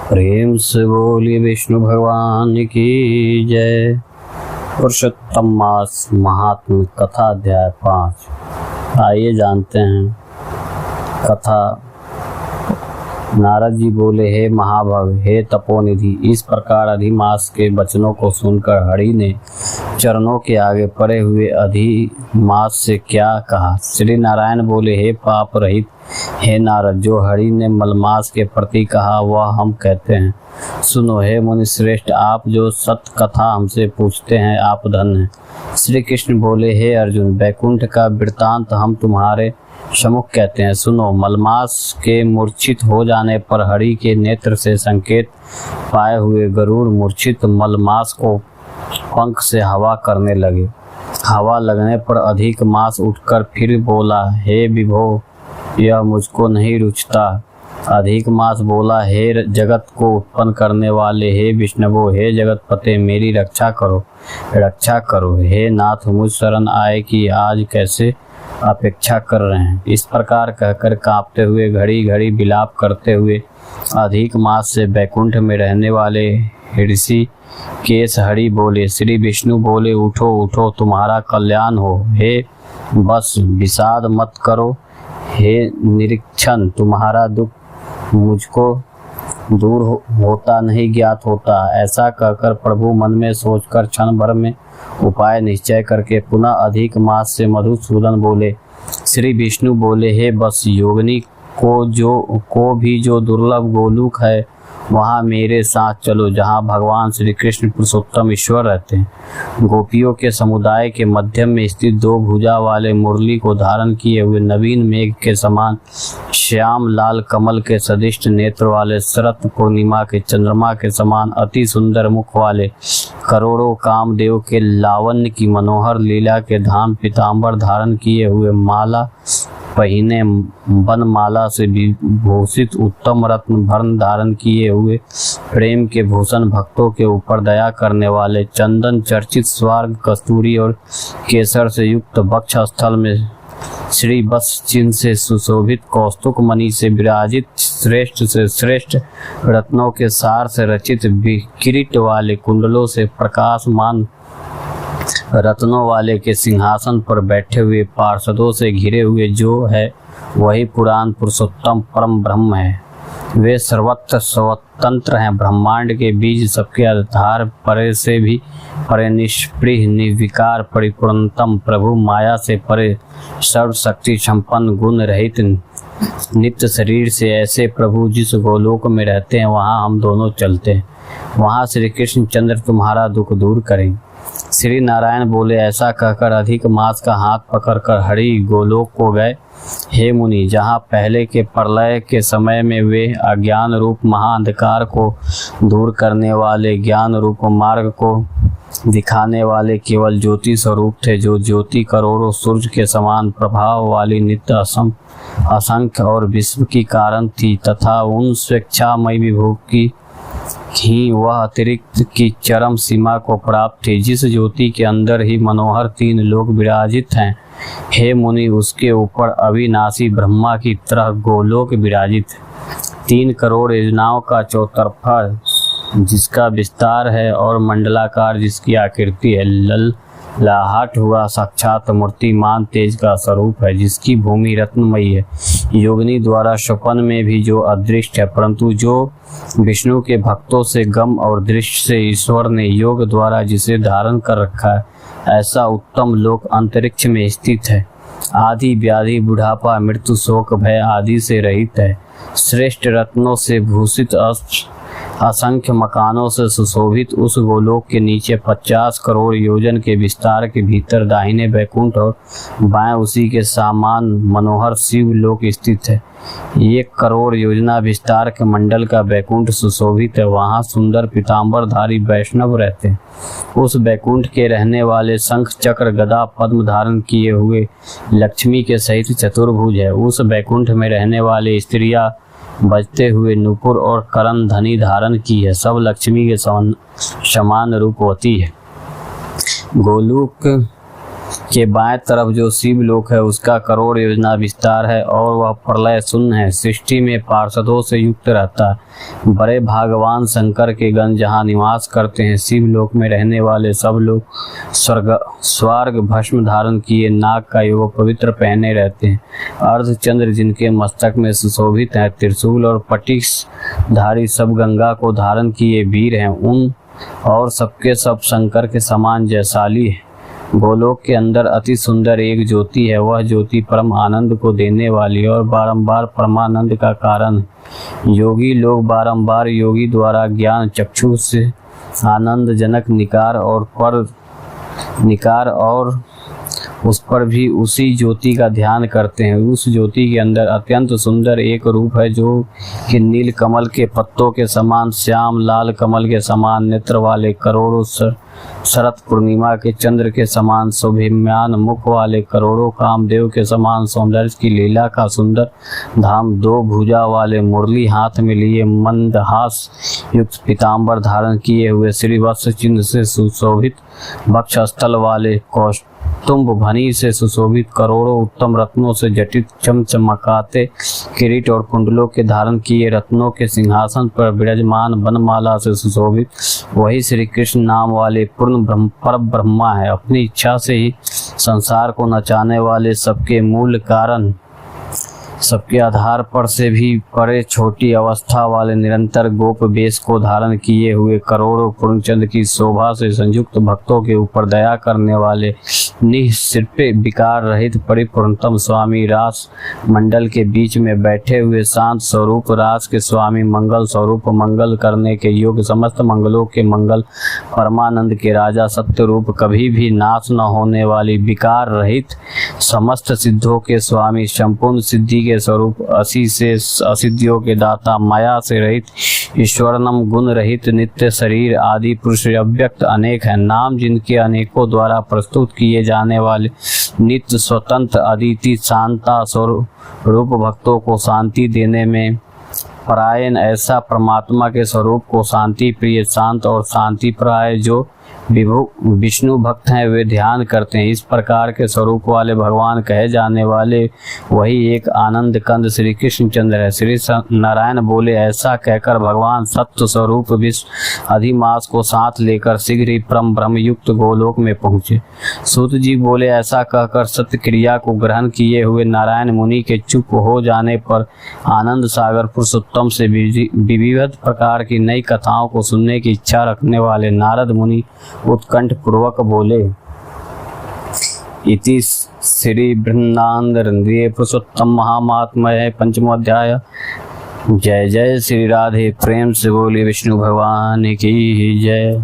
प्रेम से बोलिए विष्णु भगवान की जय। पुरुषोत्तम मास महात्म कथा अध्याय 5। आइए जानते हैं कथा। नारद जी बोले, हे महाभग, हे तपोनिधि, इस प्रकार अधिमास के वचनों को सुनकर हरि ने चरणों के आगे पड़े हुए अधिमास से क्या कहा। श्री नारायण बोले, हे पाप रहित हे नारद, जो हरि ने मलमास के प्रति कहा वह हम कहते हैं। सुनो हे मुनि श्रेष्ठ, आप जो सत्य कथा हमसे पूछते हैं आप धन्य हैं। श्री कृष्ण बोले, हे अर्जुन, बैकुंठ का वृत्तांत हम तुम्हारे सम्मुख कहते हैं। सुनो, मलमास के मूर्छित हो जाने पर हरि के नेत्र से संकेत पाए हुए गरुड़ मूर्छित मलमास को पंख से हवा करने लगे। हवा लगने पर अधिक मास उठकर फिर बोला, हे विभो, यह मुझको नहीं रुचता। अधिक मास बोला, हे जगत को उत्पन्न करने वाले, हे विष्णुवो, हे जगतपते, मेरी रक्षा करो। हे नाथ, मुझ शरण आए कि आज कैसे अपेक्षा कर रहे हैं। इस प्रकार कहकर कांपते हुए घड़ी घड़ी विलाप करते हुए अधिक मास से बैकुंठ में रहने वाले ऋषि केश हरि बोले। श्री विष्णु बोले, उठो उठो, तुम्हारा कल्याण हो। हे बस विषाद मत करो। हे निरीक्षण, तुम्हारा दुख मुझको दूर होता नहीं ज्ञात होता। ऐसा कहकर प्रभु मन में सोचकर क्षण भर में उपाय निश्चय करके पुनः अधिक मास से मधुसूदन बोले। श्री विष्णु बोले, हे बस योगिनी को भी जो दुर्लभ गोलोक है वहाँ मेरे साथ चलो, जहाँ भगवान श्री कृष्ण पुरुषोत्तम ईश्वर रहते हैं। गोपियों के समुदाय के मध्य में स्थित दो भुजा वाले मुरली को धारण किए हुए नवीन मेघ के समान श्याम लाल कमल के सदिष्ट नेत्र वाले शरत पूर्णिमा के चंद्रमा के समान अति सुंदर मुख वाले करोड़ों कामदेव के लावण्य की मनोहर लीला के धाम पीताम्बर धारण किए हुए माला पहिने बनमाला से विभूषित उत्तम रत्न भरण धारण किए हुए प्रेम के भूषण भक्तों के ऊपर दया करने वाले चंदन चर्चित स्वर्ग कस्तूरी और केसर से युक्त वक्ष स्थल में श्री बस चिन्ह से सुशोभित कौस्तुक मणि से विराजित श्रेष्ठ से श्रेष्ठ रत्नों के सार से रचित किरीट वाले कुंडलों से प्रकाशमान रत्नों वाले के सिंहासन पर बैठे हुए पार्षदों से घिरे हुए जो है वही पुराण पुरुषोत्तम परम ब्रह्म है। वे सर्वत्र स्वतंत्र हैं, ब्रह्मांड के बीज सबके आधार परे से भी परे, निष्प्रिय निर्विकार परिपूर्णतम प्रभु, माया से परे, सर्वशक्ति संपन्न गुण रहित नित्य शरीर से ऐसे प्रभु जिस गोलोक में रहते हैं वहाँ हम दोनों चलते हैं। वहाँ श्री कृष्ण चंद्र तुम्हारा दुख दूर करें। श्री नारायण बोले, ऐसा कहकर अधिक मास का हाथ पकड़कर हरि गोलोक को गए। हे मुनि, जहाँ पहले के प्रलय के समय में वे अज्ञान रूप महाअंधकार को दूर करने वाले ज्ञान रूप मार्ग को दिखाने वाले केवल ज्योति स्वरूप थे, जो ज्योति करोड़ों सूर्य के समान प्रभाव वाली नित्य असंख्य और विश्व की कारण थी, तथा उन स्वेच्छामय विभू की ही वह अतिरिक्त की चरम सीमा को प्राप्त थी, जिस ज्योति के अंदर ही मनोहर तीन लोक विराजित हैं। हे मुनि, उसके ऊपर अविनाशी ब्रह्मा की तरह गोलोक विराजित है। 3 करोड़ योजनाओं का चौतरफा जिसका विस्तार है और मंडलाकार जिसकी आकृति है, ललाहट हुआ साक्षात मूर्तिमान तेज का स्वरूप है, जिसकी भूमि रत्नमयी है। योगिनी द्वारा स्वप्न में भी जो अदृष्ट है, परंतु जो विष्णु के भक्तों से गम और दृष्टि से ईश्वर ने योग द्वारा जिसे धारण कर रखा है, ऐसा उत्तम लोक अंतरिक्ष में स्थित है। आदि व्याधि बुढ़ापा मृत्यु शोक भय आदि से रहित है। श्रेष्ठ रत्नों से भूषित असंख्य मकानों से सुशोभित उस गोलोक के नीचे 50 करोड़ योजन के विस्तार के भीतर दाहिने बैकुंठ और बाएं उसी के समान मनोहर शिव लोक स्थित है। 1 करोड़ योजना विस्तार के मंडल का बैकुंठ सुशोभित है। वहाँ सुंदर पीताम्बरधारी वैष्णव रहते हैं। उस बैकुंठ के रहने वाले शंख चक्र गदा पद्म धारण किए हुए लक्ष्मी के सहित चतुर्भुज है। उस बैकुंठ में रहने वाले स्त्रियां बजते हुए नुपुर और करण धनी धारण की है, सब लक्ष्मी के समान रूपवती है। गोलोक के बाएं तरफ जो शिव लोक है उसका करोड़ योजना विस्तार है और वह प्रलय शून्य है। सृष्टि में पार्षदों से युक्त रहता है। बड़े भगवान शंकर के गण जहाँ निवास करते हैं। शिव लोक में रहने वाले सब लोग स्वर्ग भस्म धारण किए नाग का योग पवित्र पहने रहते हैं। अर्धचंद्र जिनके मस्तक में सुशोभित है, त्रिशूल और पटिश धारी सब गंगा को धारण किए वीर हैं। उन और सबके सब शंकर के समान जयशाली है। गोलोक के अंदर अति सुंदर एक ज्योति है। वह ज्योति परम आनंद को देने वाली और बारंबार परमानंद का कारण है। योगी लोग बारंबार योगी द्वारा ज्ञान चक्षु से आनंद जनक निकार और उस पर भी उसी ज्योति का ध्यान करते हैं। उस ज्योति के अंदर अत्यंत सुंदर एक रूप है जो कि नील कमल के पत्तों के समान, श्याम लाल कमल के समान नेत्र वाले, करोड़ों शरद पूर्णिमा के चंद्र के समान शोभिमान मुख वाले, करोड़ों कामदेव के समान सौंदर्य की लीला का सुंदर धाम, दो भुजा वाले, मुरली हाथ में लिए, मंदहास युक्त पीताम्बर धारण किए हुए, श्रीवत्स चिन्ह से सुशोभित वक्षस्थल वाले, कौस्तुभ भनी से सुशोभित, करोड़ों उत्तम रत्नों से जटित चमचमाते किरीट और कुंडलों के धारण किए, रत्नों के सिंहासन पर विराजमान, वनमाला से सुशोभित, वही श्री कृष्ण नाम वाले पूर्ण पर ब्रह्मा है। अपनी इच्छा से ही संसार को नचाने वाले, सबके मूल कारण, सबके आधार पर से भी परे छोटी अवस्था वाले, निरंतर गोप वेश को धारण किए हुए, करोड़ों पूर्णचंद्र की शोभा से संयुक्त भक्तों के ऊपर दया करने वाले, निःसिर विकार रहित परिपूर्णतम स्वामी, रास मंडल के बीच में बैठे हुए शांत स्वरूप रास के स्वामी, मंगल स्वरूप, मंगल करने के योग्य, समस्त मंगलों के मंगल, परमानंद के राजा, सत्य रूप, कभी भी नाश न होने वाली, विकार रहित, समस्त सिद्धों के स्वामी, संपूर्ण सिद्धि के स्वरूप, असी से असिद्धियों के दाता, माया से रहित, ईश्वरनम गुण रहित, नित्य शरीर आदि पुरुष अव्यक्त अनेक है। नाम जिनके अनेकों द्वारा प्रस्तुत किए जाने वाले, नित्य स्वतंत्र अदिति शांता स्वरूप, भक्तों को शांति देने में परायण, ऐसा परमात्मा के स्वरूप को शांति प्रिय, शांत और शांति प्राय जो विष्णु भक्त हैं वे ध्यान करते हैं। इस प्रकार के स्वरूप वाले भगवान कहे जाने वाले वही एक आनंद कंद श्री कृष्णचंद्र है। श्री नारायण बोले, ऐसा कहकर भगवान सत्य स्वरूप विश्व अधिमास को साथ लेकर शीघ्र ही परम ब्रह्म युक्त गोलोक में पहुँचे। सूत जी बोले, ऐसा कहकर सत्य क्रिया को ग्रहण किए हुए नारायण मुनि के चुप हो जाने पर आनंद सागर पुरुषोत्तम से विविध प्रकार की नई कथाओं को सुनने की इच्छा रखने वाले नारद मुनि उत्कंठ पूर्वक बोले, इति श्री बृहदारण्यके पुरुषोत्तम महात्म्य पंचमो अध्याय। जय जय श्री राधे, प्रेम से बोले विष्णु भगवान की जय।